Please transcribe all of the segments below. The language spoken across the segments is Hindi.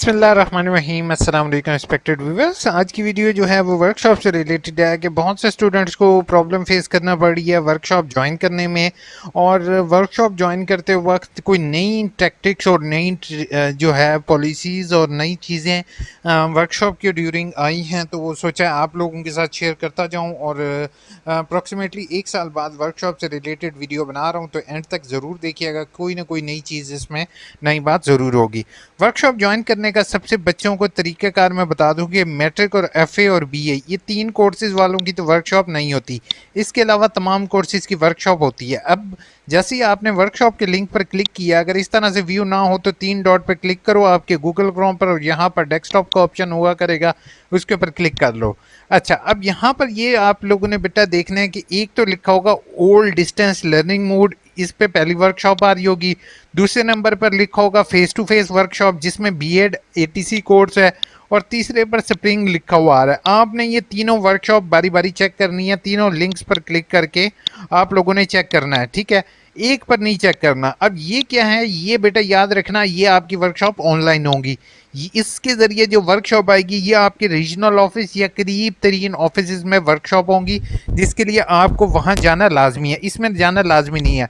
बिस्मिल्लाहिर्रहमानिर्रहीम अस्सलाम वालेकुम रिस्पेक्टेड व्यूअर्स। आज की वीडियो जो है वो वर्कशॉप से रिलेटेड है कि बहुत से स्टूडेंट्स को प्रॉब्लम फेस करना पड़ रही है वर्कशॉप ज्वाइन करने में। और वर्कशॉप ज्वाइन करते वक्त कोई नई टैक्टिक्स और नई जो है पॉलिसीज़ और नई चीज़ें वर्कशॉप के ड्यूरिंग आई हैं, तो वो सोचा आप लोगों के साथ शेयर करता जाऊँ। और अप्रॉक्सीमेटली 1 साल बाद वर्कशॉप से रिलेटेड वीडियो बना रहा हूँ, तो एंड तक ज़रूर देखिएगा, कोई ना कोई नई चीज़ इसमें नई बात ज़रूर होगी। वर्कशॉप ज्वाइन करने का सबसे बच्चों को तरीक़ाकार मैं बता दूं कि मैट्रिक और एफए और बीए ये 3 कोर्सेज़ वालों की तो वर्कशॉप नहीं होती। इसके अलावा तमाम कोर्सेज़ की वर्कशॉप होती है। अब जैसे ही आपने वर्कशॉप के लिंक पर क्लिक किया, अगर इस तरह से व्यू ना हो तो 3 डॉट पर क्लिक करो आपके गूगल क्रोम पर, और यहाँ पर डेस्कटॉप का ऑप्शन हुआ करेगा, उसके ऊपर क्लिक कर लो। अच्छा, अब यहाँ पर ये आप लोगों ने बेटा देखना है कि एक तो लिखा होगा ओल्ड डिस्टेंस लर्निंग मोड, इस पे पहली वर्कशॉप आ रही होगी। दूसरे नंबर पर लिखा होगा फेस टू फेस वर्कशॉप जिसमें बीएड एटीसी कोर्स है, और तीसरे पर स्प्रिंग लिखा हुआ आ रहा है। आपने ये तीनों वर्कशॉप बारी बारी चेक करनी है, तीनों लिंक्स पर क्लिक करके आप लोगों ने चेक करना है, ठीक है, एक पर नहीं चेक करना। अब ये क्या है, ये बेटा याद रखना, ये आपकी वर्कशॉप ऑनलाइन होगी। इसके ज़रिए जो वर्कशॉप आएगी ये आपके रीजनल ऑफिस या करीब तरीन ऑफिस में वर्कशॉप होंगी, जिसके लिए आपको वहाँ जाना लाजमी है, इसमें जाना लाजमी नहीं है।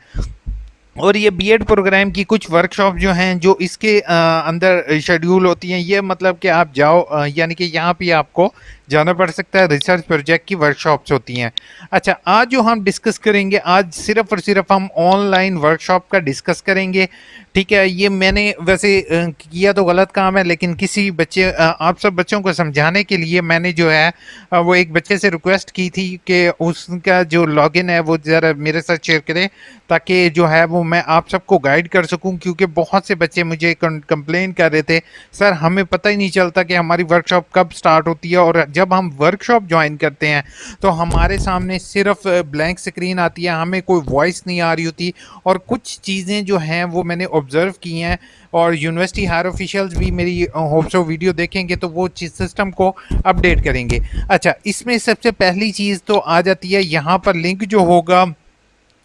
और ये बीएड प्रोग्राम की कुछ वर्कशॉप जो हैं जो इसके अंदर शेड्यूल होती हैं, ये मतलब कि आप जाओ, यानी कि यहाँ पे आपको जाना पड़ सकता है, रिसर्च प्रोजेक्ट की वर्कशॉप्स होती हैं। अच्छा, आज जो हम डिस्कस करेंगे, आज सिर्फ और सिर्फ हम ऑनलाइन वर्कशॉप का डिस्कस करेंगे, ठीक है। ये मैंने वैसे किया तो गलत काम है, लेकिन किसी बच्चे आप सब बच्चों को समझाने के लिए मैंने जो है वो एक बच्चे से रिक्वेस्ट की थी कि उसका जो लॉगिन है वो ज़रा मेरे साथ शेयर करें, ताकि जो है वो मैं आप सबको गाइड कर सकूं। क्योंकि बहुत से बच्चे मुझे कंप्लेन कर रहे थे, सर हमें पता ही नहीं चलता कि हमारी वर्कशॉप कब स्टार्ट होती है, और जब हम वर्कशॉप ज्वाइन करते हैं तो हमारे सामने सिर्फ ब्लैंक स्क्रीन आती है, हमें कोई वॉइस नहीं आ रही होती। और कुछ चीज़ें जो हैं वो मैंने ऑब्ज़र्व की हैं, और यूनिवर्सिटी हायर ऑफिशियल्स भी मेरी होप सो वीडियो देखेंगे तो वो चीज़ सिस्टम को अपडेट करेंगे। अच्छा, इसमें सबसे पहली चीज़ तो आ जाती है, यहाँ पर लिंक जो होगा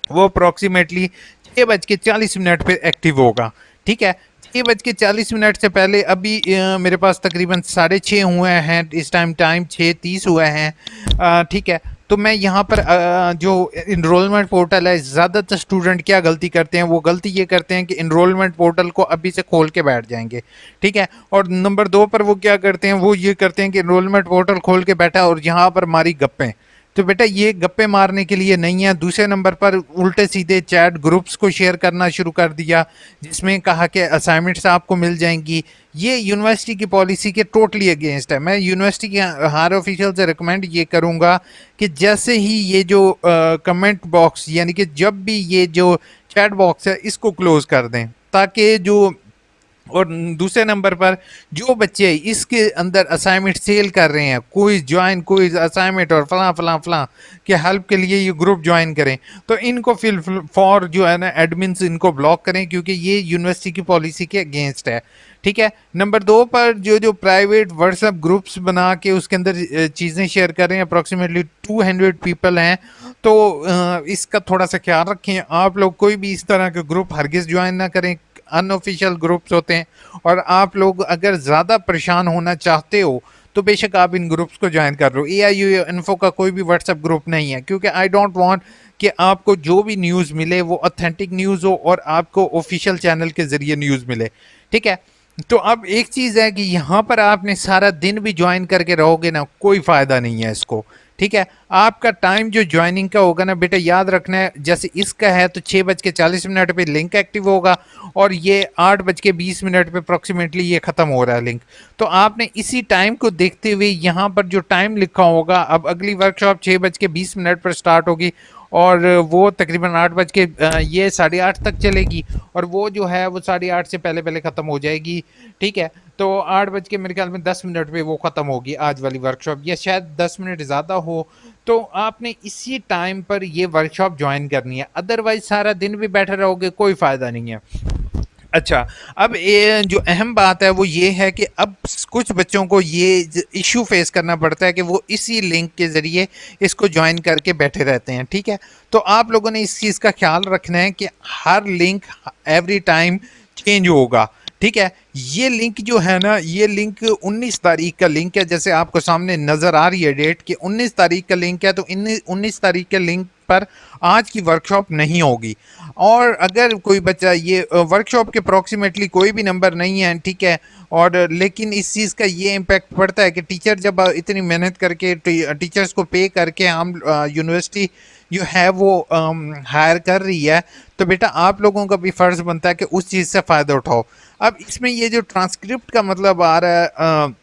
वो अप्रॉक्सीमेटली 6:40 पे एक्टिव होगा, ठीक है। 6:40 से पहले अभी मेरे पास तकरीबन 6:30 हुए हैं, इस टाइम 6:30 हुए हैं, ठीक है। तो मैं यहाँ पर जो इनरोलमेंट पोर्टल है, ज़्यादातर स्टूडेंट क्या गलती करते हैं, वो गलती ये करते हैं कि इनरोलमेंट पोर्टल को अभी से खोल के बैठ जाएंगे, ठीक है। और नंबर 2 पर वो क्या करते हैं, वो ये करते हैं कि इनरोलमेंट पोर्टल खोल के बैठा और यहाँ पर मारी गप्पें। तो बेटा ये गप्पे मारने के लिए नहीं है। दूसरे नंबर पर उल्टे सीधे चैट ग्रुप्स को शेयर करना शुरू कर दिया, जिसमें कहा कि असाइनमेंट्स आपको मिल जाएंगी। ये यूनिवर्सिटी की पॉलिसी के टोटली अगेंस्ट है। मैं यूनिवर्सिटी के हायर ऑफिशियल से रिकमेंड ये करूँगा कि जैसे ही ये जो कमेंट बॉक्स, यानी कि जब भी ये जो चैट बॉक्स है इसको क्लोज कर दें, ताकि जो, और दूसरे नंबर पर जो बच्चे इसके अंदर असाइनमेंट सेल कर रहे हैं, कोई ज्वाइन कोई असाइनमेंट और फलां फलां फलां के हेल्प के लिए ये ग्रुप ज्वाइन करें, तो इनको फिल फॉर जो है ना एडमिन्स इनको ब्लॉक करें, क्योंकि ये यूनिवर्सिटी की पॉलिसी के अगेंस्ट है, ठीक है। नंबर 2 पर जो प्राइवेट व्हाट्सएप ग्रुप्स बना के उसके अंदर चीज़ें शेयर कर रहे हैं, अप्रॉक्सीमेटली 200 पीपल हैं, तो इसका थोड़ा सा ख्याल रखें। आप लोग कोई भी इस तरह के ग्रुप हरगिज़ ज्वाइन ना करें, अनऑफिशियल ग्रुप्स होते हैं। और आप लोग अगर ज़्यादा परेशान होना चाहते हो तो बेशक आप इन ग्रुप्स को ज्वाइन कर लो। AIU इन्फो का कोई भी व्हाट्सएप ग्रुप नहीं है, क्योंकि आई डोंट वांट कि आपको जो भी न्यूज़ मिले वो ऑथेंटिक न्यूज़ हो और आपको ऑफिशियल चैनल के ज़रिए न्यूज़ मिले, ठीक है। तो अब एक चीज़ है कि यहाँ पर आपने सारा दिन भी ज्वाइन करके रहोगे ना, कोई फ़ायदा नहीं है इसको, ठीक है। आपका टाइम जो ज्वाइनिंग का होगा ना बेटा, याद रखना है, जैसे इसका है तो 6:40 पे लिंक एक्टिव होगा, और ये 8:20 पे अप्रॉक्सीमेटली ये ख़त्म हो रहा है लिंक। तो आपने इसी टाइम को देखते हुए यहाँ पर जो टाइम लिखा होगा, अब अगली वर्कशॉप 6:20 पर स्टार्ट होगी, और वो तकरीबन 8 बज के ये 8:30 तक चलेगी, और वो जो है वो 8:30 से पहले पहले ख़त्म हो जाएगी, ठीक है। तो 8 बज के मेरे ख्याल में 10 मिनट पे वो ख़त्म होगी आज वाली वर्कशॉप, या शायद 10 मिनट ज़्यादा हो। तो आपने इसी टाइम पर ये वर्कशॉप ज्वाइन करनी है, अदरवाइज सारा दिन भी बैठे रहोगे, कोई फ़ायदा नहीं है। अच्छा, अब ये जो अहम बात है वो ये है कि अब कुछ बच्चों को ये इशू फेस करना पड़ता है कि वो इसी लिंक के ज़रिए इसको ज्वाइन करके बैठे रहते हैं, ठीक है। तो आप लोगों ने इस चीज़ का ख्याल रखना है कि हर लिंक एवरी टाइम चेंज होगा, ठीक है, ये लिंक जो है ना, ये लिंक 19 तारीख का लिंक है, जैसे आपको सामने नज़र आ रही है डेट कि 19 तारीख का लिंक है, तो 19 तारीख के लिंक पर आज की वर्कशॉप नहीं होगी। और अगर कोई बच्चा ये वर्कशॉप के अप्रॉक्सीमेटली कोई भी नंबर नहीं है, ठीक है, और लेकिन इस चीज़ का ये इम्पैक्ट पड़ता है कि टीचर जब इतनी मेहनत करके टीचर्स को पे करके हम यूनिवर्सिटी जो है वो हायर कर रही है, तो बेटा आप लोगों का भी फ़र्ज़ बनता है कि उस चीज़ से फ़ायदा उठाओ। अब इसमें ये जो ट्रांसक्रिप्ट का मतलब आ रहा है,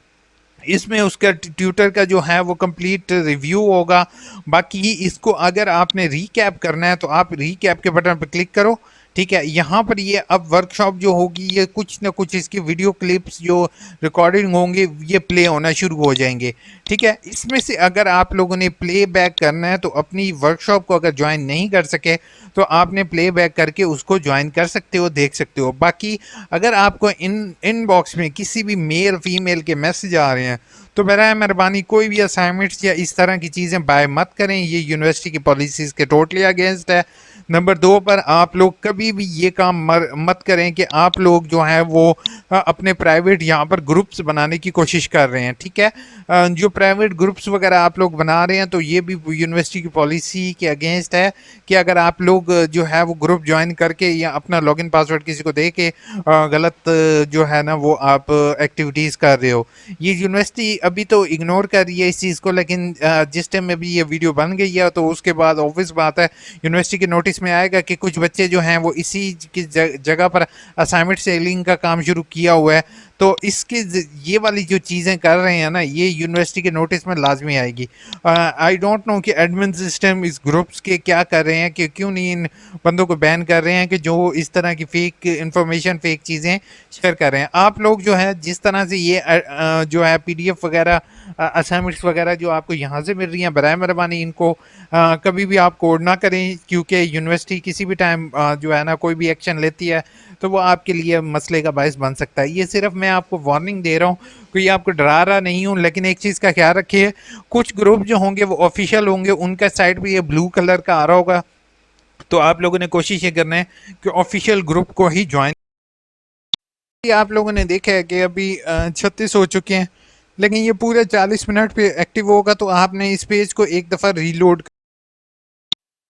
इसमें उसका ट्यूटर का जो है वो कंप्लीट रिव्यू होगा। बाकी इसको अगर आपने रीकैप करना है तो आप रीकैप के बटन पर क्लिक करो, ठीक है। यहाँ पर ये अब वर्कशॉप जो होगी, ये कुछ ना कुछ इसकी वीडियो क्लिप्स जो रिकॉर्डिंग होंगे ये प्ले होना शुरू हो जाएंगे, ठीक है। इसमें से अगर आप लोगों ने प्ले बैक करना है तो अपनी वर्कशॉप को अगर ज्वाइन नहीं कर सके तो आपने प्ले बैक करके उसको ज्वाइन कर सकते हो, देख सकते हो। बाकी अगर आपको इनबॉक्स में किसी भी मेल फीमेल के मैसेज आ रहे हैं तो बराए मेहरबानी कोई भी असाइनमेंट्स या इस तरह की चीज़ें बाय मत करें, ये यूनिवर्सिटी की पॉलिसीज़ के टोटली अगेंस्ट है। नंबर 2 पर आप लोग कभी भी ये काम मत करें कि आप लोग जो हैं वो अपने प्राइवेट यहाँ पर ग्रुप्स बनाने की कोशिश कर रहे हैं, ठीक है। जो प्राइवेट ग्रुप्स वगैरह आप लोग बना रहे हैं तो ये भी यूनिवर्सिटी की पॉलिसी के अगेंस्ट है कि अगर आप लोग जो है वो ग्रुप ज्वाइन करके या अपना लॉगिन पासवर्ड किसी को दे के गलत जो है ना वो आप एक्टिविटीज़ कर रहे हो। ये यूनिवर्सिटी अभी तो इग्नोर कर रही है इस चीज़ को, लेकिन जिस टाइम में भी ये वीडियो बन गई है तो उसके बाद ऑब्वियस बात है यूनिवर्सिटी के नोटिस में आएगा कि कुछ बच्चे जो हैं वो इसी की जगह पर असाइनमेंट सेलिंग का काम शुरू किया हुआ है। तो इसके ये वाली जो चीज़ें कर रहे हैं ना, ये यूनिवर्सिटी के नोटिस में लाजमी आएगी। आई डोंट नो कि एडमिन सिस्टम इस ग्रुप्स के क्या कर रहे हैं, कि क्यों नहीं इन बंदों को बैन कर रहे हैं कि जो इस तरह की फेक इंफॉर्मेशन फेक चीज़ें शेयर कर रहे हैं। आप लोग जो है जिस तरह से ये जो है पीडीएफ वगैरह असाइनमेंट्स वगैरह जो आपको यहाँ से मिल रही हैं, बराए मेहरबानी इनको कभी भी आप कोड ना करें, क्योंकि यूनिवर्सिटी किसी भी टाइम जो है ना कोई भी एक्शन लेती है तो वो आपके लिए मसले का बायस बन सकता है। ये सिर्फ मैं आपको वार्निंग दे रहा हूँ, कोई आपको डरा रहा नहीं हूँ। लेकिन एक चीज़ का ख्याल रखिए, कुछ ग्रुप जो होंगे वो ऑफिशियल होंगे, उनका साइड भी ये ब्लू कलर का आ रहा होगा, तो आप लोगों ने कोशिश ये करना है कि ऑफिशियल ग्रुप को ही ज्वाइन। आप लोगों ने देखा है कि अभी 36 हो चुके हैं, लेकिन ये पूरे 40 मिनट पे एक्टिव होगा, तो आपने इस पेज को एक दफ़ा रीलोड।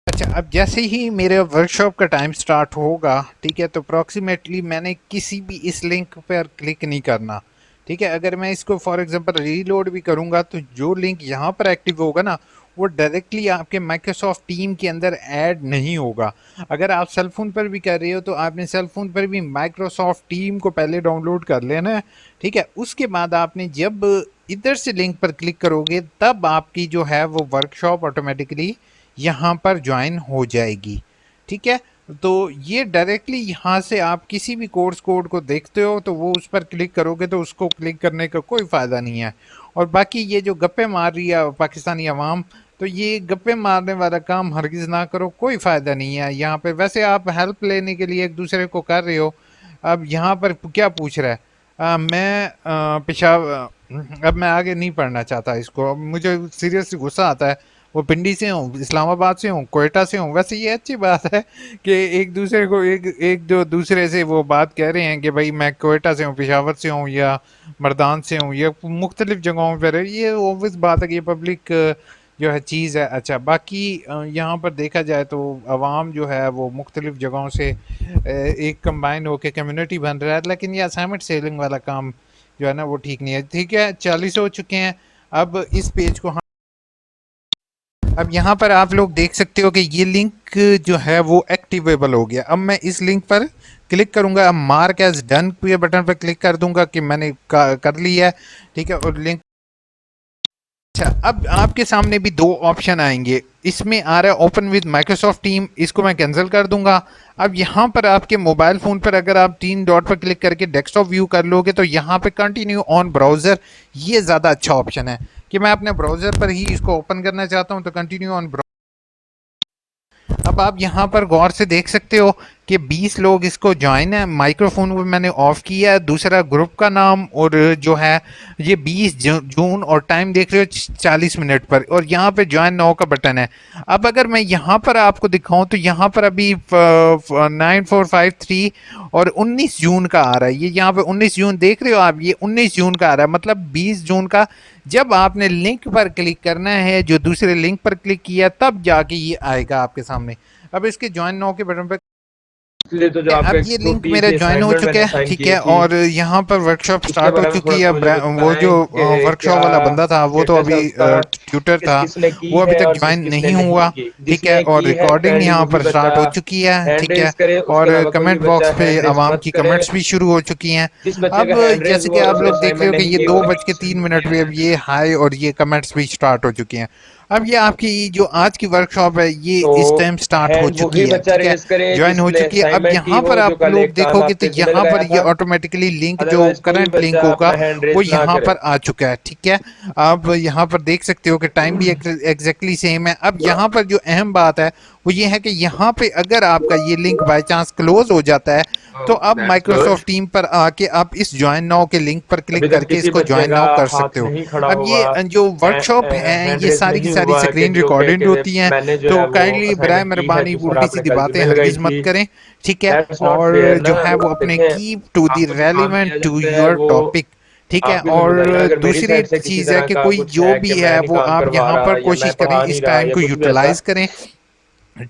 अच्छा, अब जैसे ही मेरे वर्कशॉप का टाइम स्टार्ट होगा, ठीक है, तो अप्रॉक्सीमेटली मैंने किसी भी इस लिंक पर क्लिक नहीं करना, ठीक है। अगर मैं इसको फॉर एग्जांपल रीलोड भी करूंगा तो जो लिंक यहाँ पर एक्टिव होगा ना वो डायरेक्टली आपके माइक्रोसॉफ्ट टीम के अंदर ऐड नहीं होगा। अगर आप सेल फोन पर भी कर रहे हो तो आपने सेल फोन पर भी माइक्रोसॉफ्ट टीम को पहले डाउनलोड कर लेना है, ठीक है। उसके बाद आपने जब इधर से लिंक पर क्लिक करोगे तब आपकी जो है वो वर्कशॉप ऑटोमेटिकली यहाँ पर ज्वाइन हो जाएगी, ठीक है। तो ये डायरेक्टली यहाँ से आप किसी भी कोर्स कोड को देखते हो तो वो उस पर क्लिक करोगे तो उसको क्लिक करने का कोई फ़ायदा नहीं है। और बाकी ये जो गप्पे मार रही है पाकिस्तानी अवाम, तो ये गप्पे मारने वाला काम हरगिज़ ना करो, कोई फ़ायदा नहीं है यहाँ पे। वैसे आप हेल्प लेने के लिए एक दूसरे को कर रहे हो। अब यहाँ पर क्या पूछ रहा है, मैं पेशाब अब मैं आगे नहीं पढ़ना चाहता इसको, अब मुझे सीरियसली गुस्सा आता है। वो पिंडी से हूँ, इस्लामाबाद से हूँ, कोयटा से हूँ। वैसे ये अच्छी बात है कि एक दूसरे को एक एक जो दूसरे से वो बात कह रहे हैं कि भाई मैं कोयटा से हूँ, पेशावर से हूँ या मर्दान से हूँ, या मुख्तलिफ जगहों पर है। ये ऑब्वियस बात है कि ये पब्लिक जो है चीज़ है। अच्छा, बाकी यहाँ पर देखा जाए तो आवाम जो है वो मुख्तलिफ जगहों से एक कंबाइन होकर कम्युनिटी बन रहा है, लेकिन ये असाइनमेंट सेलिंग वाला काम जो है ना वो ठीक नहीं है, ठीक है। 40 हो चुके हैं। अब इस पेज को अब यहाँ पर आप लोग देख सकते हो कि ये लिंक जो है वो एक्टिवेबल हो गया। अब मैं इस लिंक पर क्लिक करूंगा, अब मार्क एज डन के बटन पर क्लिक कर दूंगा कि मैंने कर लिया है, ठीक है। और लिंक, अच्छा, अब आपके सामने भी दो ऑप्शन आएंगे। इसमें आ रहा है ओपन विद माइक्रोसॉफ्ट टीम, इसको मैं कैंसिल कर दूंगा। अब यहाँ पर आपके मोबाइल फ़ोन पर अगर आप 3 डॉट पर क्लिक करके डेस्कटॉप व्यू कर लोगे तो यहाँ पे कंटिन्यू ऑन ब्राउज़र, ये ज़्यादा अच्छा ऑप्शन है कि मैं अपने ब्राउज़र पर ही इसको ओपन करना चाहता हूँ तो कंटिन्यू ऑन। अब आप यहाँ पर गौर से देख सकते हो कि 20 लोग इसको ज्वाइन है। माइक्रोफोन को मैंने ऑफ किया है, दूसरा ग्रुप का नाम और जो है ये 20 जून और टाइम देख रहे हो 40 मिनट पर, और यहाँ पे ज्वाइन नाउ का बटन है। अब अगर मैं यहाँ पर आपको दिखाऊं तो यहाँ पर अभी 9453 और 19 जून का आ रहा है। ये यहाँ पे 19 जून देख रहे हो आप, ये 19 जून का आ रहा है, मतलब 20 जून का जब आपने लिंक पर क्लिक करना है, जो दूसरे लिंक पर क्लिक किया तब जाके ये आएगा आपके सामने। अब इसके ज्वाइन नाउ के बटन पर इसलिए तो जो अब आपका ये एक लिंक छोटी मेरा सी ज्वाइन हो असाइनमेंट चुका मैंने है, असाइन ठीक की है, थी, और यहाँ पर वर्कशॉप उसके स्टार्ट हो बारे में चुकी है। थोड़ा-सा मुझे वो जो बताएँ कि वर्कशॉप क्या वाला बंदा था वो तो स्टेटस है अभी उसका, ट्यूटर था, किस-किसने की वो अभी है तक और ज्वाइन किस-किसने नहीं नहीं हुआ, की। ठीक है, जिसने और की है रिकॉर्डिंग काइंडली यहाँ वो भी पर स्टार्ट हो बच्चा चुकी है, हैंड ठीक है, रेज़ करे, उसके और अलावा कोई भी कमेंट बच्चा बॉक्स पे हैंड रेज़ आवाम मत की करे। कमेंट्स भी शुरू हो चुकी हैं। जिस बच्चे अब का हैंड रेज़ जैसे कि हुआ और आप उसने लोग देख रहे हो असाइनमेंट कि नहीं ये की, वो 2:03 पे अब ये हाई और ये कमेंट्स भी स्टार्ट हो चुके हैं। अब ये आपकी जो आज की वर्कशॉप है ये तो इस टाइम स्टार्ट हो हैंड चुकी वही है, बच्चा ठीक है, रेज़ करे ज्वाइन हो जिसने चुकी है। अब असाइनमेंट की यहाँ हो, पर जो आप कल लोग एक काम देखोगे तो आपसे जिम्मे यहाँ पर लगाया ये था। ऑटोमेटिकली लिंक जो अदरवाइज़ कोई भी करंट लिंक बच्चा होगा अपना हैंड वो रेज़ ना यहाँ करे। पर आ चुका है, ठीक है। आप यहाँ पर देख सकते हो कि टाइम भी एग्जैक्टली सेम है। अब यहाँ पर जो अहम बात है वो ये है कि यहाँ पे अगर आपका ये लिंक बाय चांस क्लोज हो जाता है तो ओह, अब दैट्स गुड। माइक्रोसॉफ्ट टीम पर आके आप इस ज्वाइन नाउ के लिंक पर क्लिक अभी तक करके किसी इसको बच्चे ज्वाइन का नाउ कर सकते हाथ हो। नहीं खड़ा अब हुआ, ये जो वर्कशॉप है हैंड ये रेज़ सारी की नहीं सारी हुआ स्क्रीन जो रिकॉर्डेड कि होती हैं, मैंने जो तो है वो काइंडली बराए असाइनमेंट की है, मेहरबानी जो सर उल्टी आपने सीधी कल बातें जिम्मे लगाई हरगिज मत थी। करें, ठीक है, दैट्स नॉट फेयर और ना। जो है वो अपने देखें, कीप टू द आपको जो काम रेलिवेंट दिया टू जाता है योर वो टॉपिक, ठीक है। आप भी मुझे और बताइए, अगर मेरी दूसरी साइड से किसी चीज़ है तरह कि का कोई कुछ जो है भी कि है मैं नहीं वो काम आप करवा यहाँ रहा पर या कोशिश मैं करें पढ़ा इस नहीं रहा टाइम या को कुछ भी ऐसा, यूटिलाइज करें,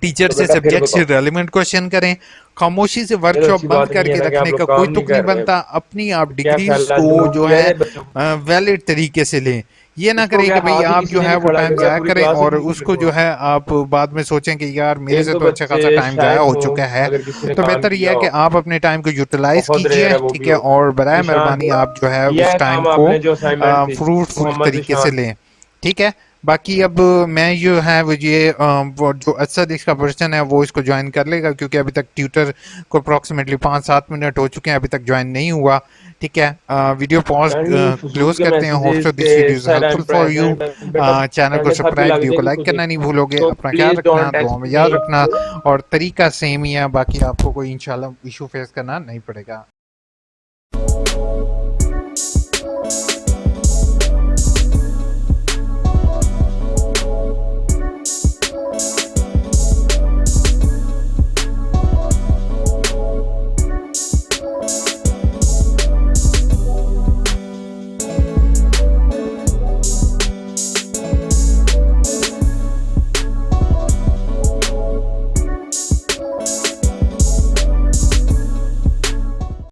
टीचर तो से बेटा फिर सब्जेक्ट से बताओ। रेलिवेंट क्वेश्चन करें, खामोशी से ये तो वर्कशॉप अच्छी बंद बात नहीं है करके ना कि आप रखने का लोग कोई काम नहीं तुक नहीं कर रहे। बनता। अपनी आप क्या डिग्रीज ख्याल है, को नूर जो की है है रे बच्चों को? वैलिड तरीके से लें, ये ना इसको करें क्या कि भाई हाथ ही आप किसी जो ने है नहीं वो खड़ा टाइम करा, जाया पूरी करें क्लास ही और बिजी उसको फिर जो वो। है आप बाद में सोचें कि यार मेरे एक से दो तो अच्छा खासा बच्चे टाइम जाया शायद हो हो, चुका है। अगर किसी ने तो काम बेहतर यह किया है कि हो। आप अपने टाइम को यूटिलाइज बहुत रेयर कीजिए, है वो ठीक भी है, हो। और बराए ज़ीशान, मेहरबानी आप जो है किया उस है टाइम काम को आपने जो असाइनमेंट थी, फ्रूटफुल मोहम्मद तरीके से ज़ीशान। लें, ठीक है। बाकी अब मैं जो है वो ये वो जो असद इसका पर्सन है वो इसको ज्वाइन कर लेगा, क्योंकि अभी तक ट्यूटर को अप्रॉक्सीमेटली 5-7 मिनट हो चुके हैं, अभी तक ज्वाइन नहीं हुआ, ठीक है। वीडियो पॉज काइंडली फजूल क्लोज के करते हैं। होप मैसेजेस सो के this video is sir I helpful am for you. Present, बेटा चैनल को पहले थक भी सब्सक्राइब, लग वीडियो को जाएगी लाइक तुझे, करना नहीं भूलोगे, सो अपना ख्याल प्लीज रखना, डोंट दुआ टेक्स्ट में मी। याद रखना, और तरीका सेम ही है, बाकी आपको कोई इंशाल्लाह इशू फेस करना नहीं पड़ेगा।